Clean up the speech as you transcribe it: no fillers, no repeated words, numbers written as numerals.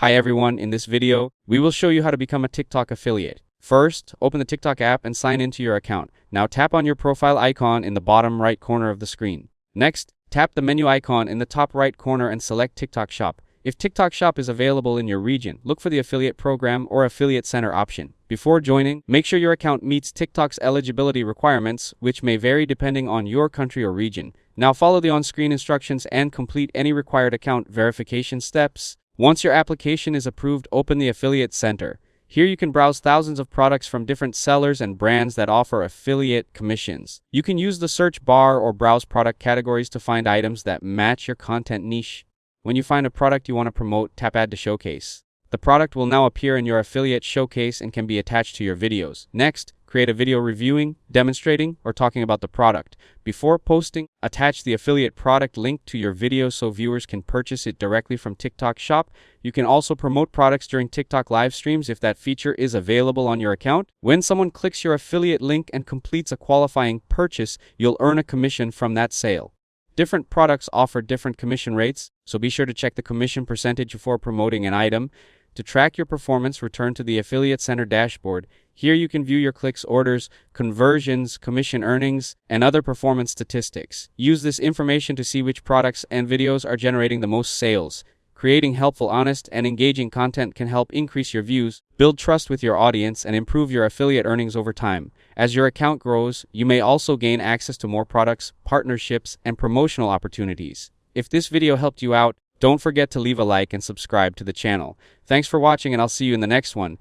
Hi everyone, in this video, we will show you how to become a TikTok affiliate. First, open the TikTok app and sign into your account. Now tap on your profile icon in the bottom right corner of the screen. Next, tap the menu icon in the top right corner and select TikTok Shop. If TikTok Shop is available in your region, look for the affiliate program or affiliate center option. Before joining, make sure your account meets TikTok's eligibility requirements, which may vary depending on your country or region. Now follow the on-screen instructions and complete any required account verification steps. Once your application is approved, open the Affiliate Center. Here you can browse thousands of products from different sellers and brands that offer affiliate commissions. You can use the search bar or browse product categories to find items that match your content niche. When you find a product you want to promote, tap Add to Showcase. The product will now appear in your affiliate showcase and can be attached to your videos. Next, create a video reviewing, demonstrating, or talking about the product. Before posting, attach the affiliate product link to your video so viewers can purchase it directly from TikTok Shop. You can also promote products during TikTok live streams if that feature is available on your account. When someone clicks your affiliate link and completes a qualifying purchase, you'll earn a commission from that sale. Different products offer different commission rates, so be sure to check the commission percentage before promoting an item. To track your performance, return to the Affiliate Center dashboard. Here you can view your clicks, orders, conversions, commission earnings, and other performance statistics. Use this information to see which products and videos are generating the most sales. Creating helpful, honest, and engaging content can help increase your views, build trust with your audience, and improve your affiliate earnings over time. As your account grows, you may also gain access to more products, partnerships, and promotional opportunities. If this video helped you out, don't forget to leave a like and subscribe to the channel. Thanks for watching, and I'll see you in the next one.